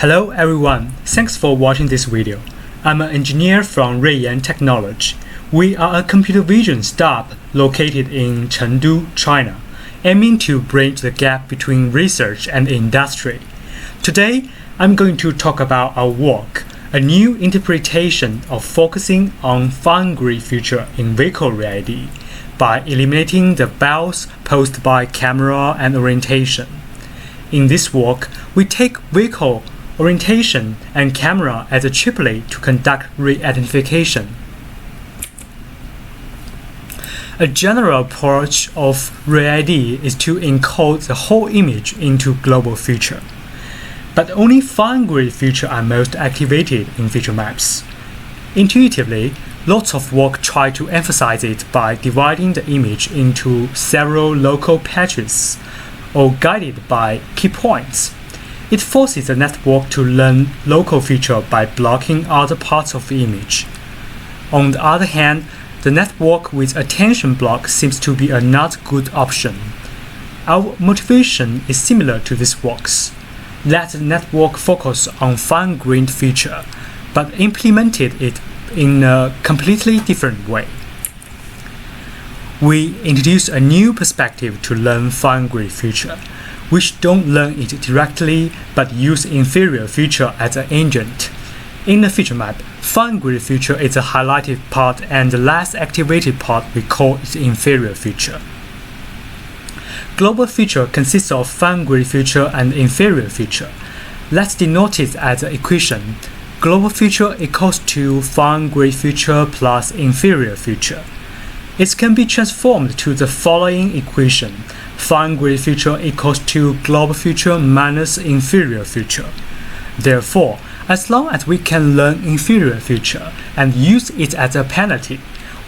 Hello everyone, thanks for watching this video. I'm an engineer from VOC-ReID Technology. We are a computer vision startup located in Chengdu, China, aiming to bridge the gap between research and industry. Today, I'm going to talk about our work, a new interpretation of focusing on fine-grained feature in VOC-ReID by eliminating the bias posed by camera and orientation. In this work, we take vehicle orientation and camera as a triplet to conduct re-identification. A general approach of ReID is to encode the whole image into global feature, but only fine-grained features are most activated in feature maps. Intuitively, lots of work try to emphasize it by dividing the image into several local patches or guided by key points. It forces the network to learn local feature by blocking other parts of the image. On the other hand, the network with attention block seems to be a not good option. Our motivation is similar to this works. Let the network focus on fine-grained feature, but implemented it in a completely different way. We introduce a new perspective to learn fine-grained feature, which don't learn it directly but use inferior feature as an agent. In the feature map, fine-grained feature is a highlighted part and the less activated part we call its inferior feature. Global feature consists of fine-grained feature and inferior feature. Let's denote it as an equation. Global feature equals to fine-grained feature plus inferior feature. It can be transformed to the following equation. Fine-grained feature equals to global feature minus inferior feature. Therefore, as long as we can learn inferior feature and use it as a penalty,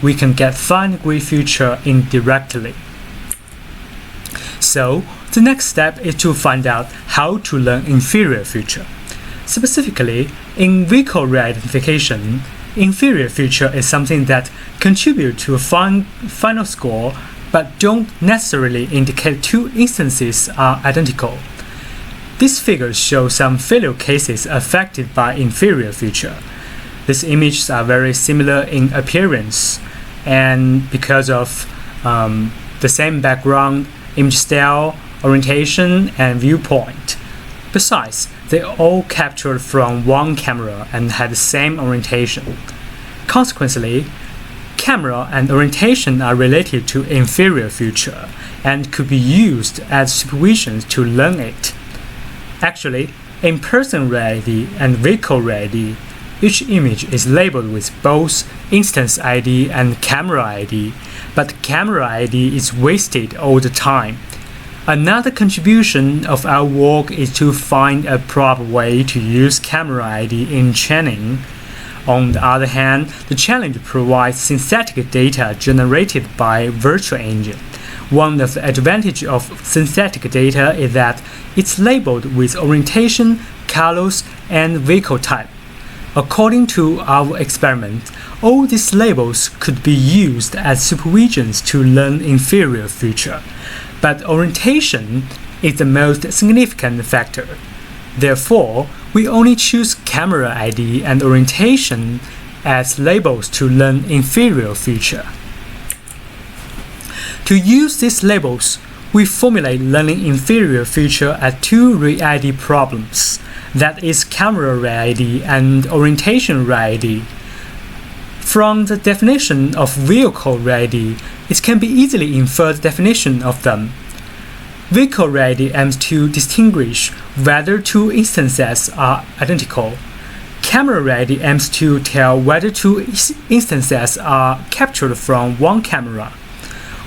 we can get fine-grained feature indirectly. So, the next step is to find out how to learn inferior feature. Specifically, in vehicle re-identification, inferior feature is something that contributes to a final score but don't necessarily indicate two instances are identical. These figures show some failure cases affected by inferior feature. These images are very similar in appearance, and because of the same background, image style, orientation, and viewpoint. Besides, they all captured from one camera and had the same orientation. Consequently, camera and orientation are related to inferior feature and could be used as supervisions to learn it. Actually, in person ReID and vehicle ReID, each image is labeled with both instance ID and camera ID, but camera ID is wasted all the time. Another contribution of our work is to find a proper way to use camera ID in training. On the other hand, the challenge provides synthetic data generated by virtual engine. One of the advantages of synthetic data is that it's labeled with orientation, colors, and vehicle type. According to our experiment, all these labels could be used as supervisions to learn inferior feature, but orientation is the most significant factor. Therefore, we only choose camera ID and orientation as labels to learn inferior feature. To use these labels, we formulate learning inferior feature as two ReID problems, that is camera ReID and orientation ReID. From the definition of vehicle ReID, it can be easily inferred the definition of them. Vehicle ReID aims to distinguish whether two instances are identical. Camera ReID aims to tell whether two instances are captured from one camera,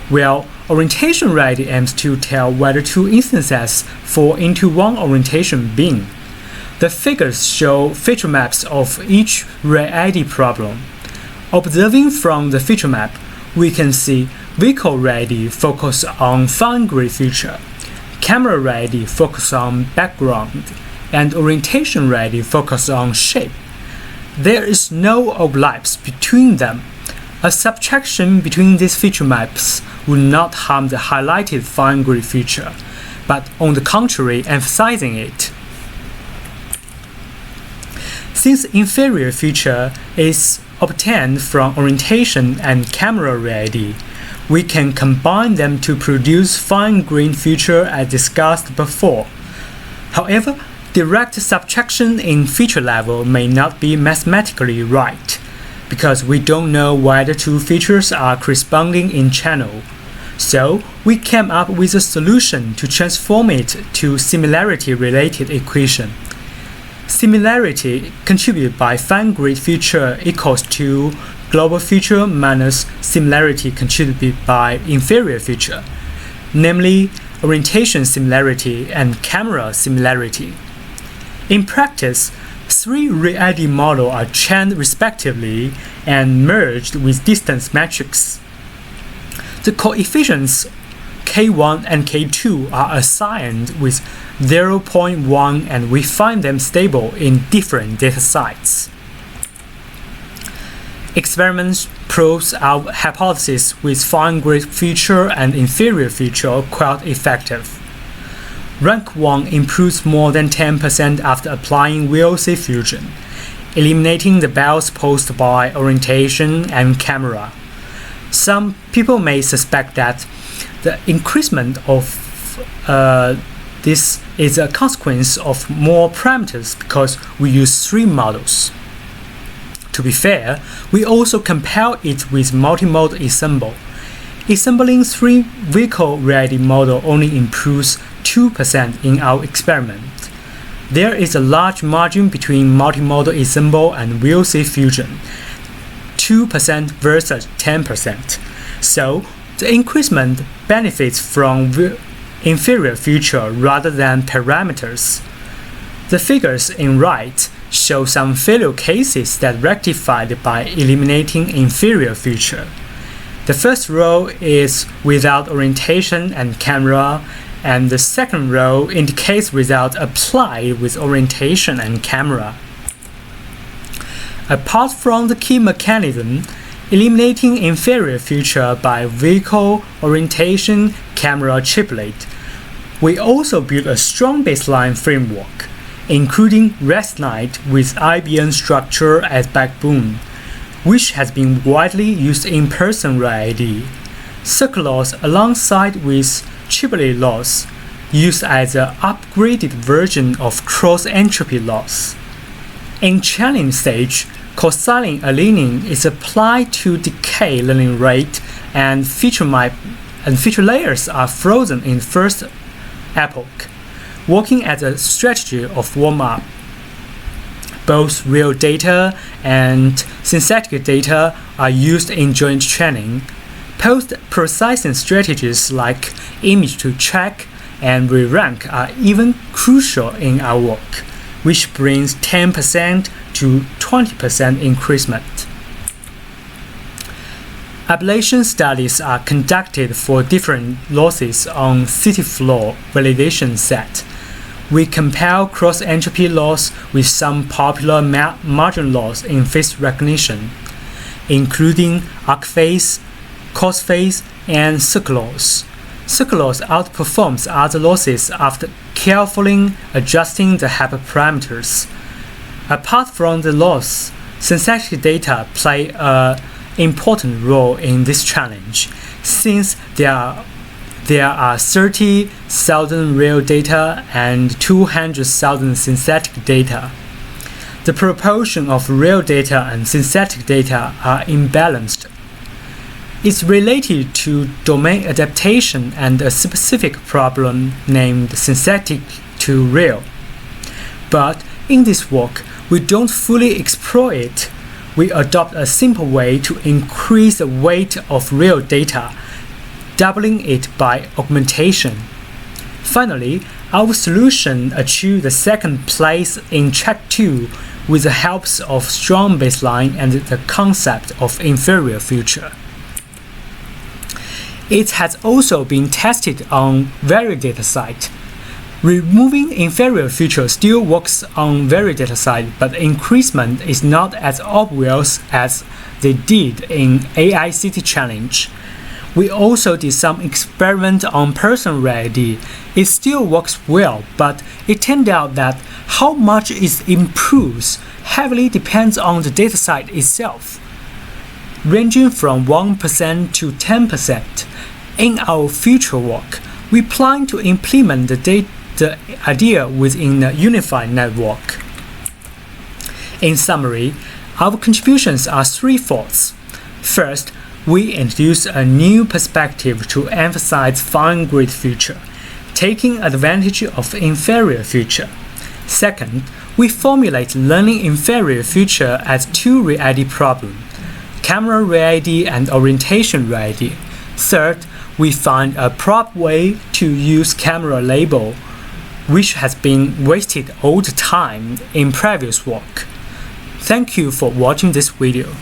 while orientation ReID aims to tell whether two instances fall into one orientation bin. The figures show feature maps of each ReID problem. Observing from the feature map, we can see vehicle ReID focus on fine-grained feature, camera ReID focus on background, and orientation ReID focus on shape. There is no overlaps between them. A subtraction between these feature maps would not harm the highlighted fine-grained feature, but on the contrary emphasizing it. Since inferior feature is obtained from orientation and camera ReID, we can combine them to produce fine-grained feature as discussed before. However, direct subtraction in feature level may not be mathematically right, because we don't know whether two features are corresponding in channel. So, we came up with a solution to transform it to similarity-related equation. Similarity contributed by fine-grained feature equals to global feature minus similarity contributed by inferior feature, namely orientation similarity and camera similarity. In practice, three ReID models are chained respectively and merged with distance matrix. The coefficients K1 and K2 are assigned with 0.1 and we find them stable in different data sites. Experiment proves our hypothesis with fine-grained feature and inferior feature quite effective. Rank 1 improves more than 10% after applying VOC fusion, eliminating the bias posed by orientation and camera. Some people may suspect that the increasement of this is a consequence of more parameters because we use three models. To be fair, we also compare it with multimodal ensemble. Assembling three VOC-ReID model only improves 2% in our experiment. There is a large margin between multimodal ensemble and VOC fusion, 2% versus 10%. So, the increasement benefits from inferior feature rather than parameters. The figures in right show some failure cases that rectified by eliminating inferior feature. The first row is without orientation and camera, and the second row indicates results applied with orientation and camera. Apart from the key mechanism, eliminating inferior feature by vehicle, orientation, camera triplet, we also built a strong baseline framework, including ResNight with IBM structure as backbone, which has been widely used in person ReID. Circle loss alongside with triplet loss, used as an upgraded version of cross-entropy loss. In challenge stage, cosine aligning is applied to decay learning rate and feature layers are frozen in first epoch, working as a strategy of warm-up. Both real data and synthetic data are used in joint training. Post-processing strategies like image to track and re-rank are even crucial in our work, which brings 10% to 20% increasement. Ablation studies are conducted for different losses on city floor validation set. We compare cross-entropy loss with some popular margin loss in face recognition, including arc phase, cos phase, and circle loss. Circle loss outperforms other losses after carefully adjusting the hyperparameters. Apart from the loss, synthetic data play an important role in this challenge, since there are 30,000 real data and 200,000 synthetic data. The proportion of real data and synthetic data are imbalanced. It's related to domain adaptation and a specific problem named synthetic to real. But in this work, we don't fully explore it. We adopt a simple way to increase the weight of real data, doubling it by augmentation. Finally, our solution achieved the second place in track 2 with the help of strong baseline and the concept of inferior feature. It has also been tested on varied dataset. Removing inferior feature still works on varied dataset, but increasement is not as obvious as they did in AICT challenge. We also did some experiment on person ReID. It still works well, but it turned out that how much it improves heavily depends on the dataset itself, ranging from 1% to 10%. In our future work, we plan to implement the idea within a unified network. In summary, our contributions are threefold. First, we introduce a new perspective to emphasize fine-grained feature, taking advantage of inferior feature. Second, we formulate learning inferior feature as two ReID problems, camera ReID and orientation ReID. Third, we find a proper way to use camera label, which has been wasted all the time in previous work. Thank you for watching this video.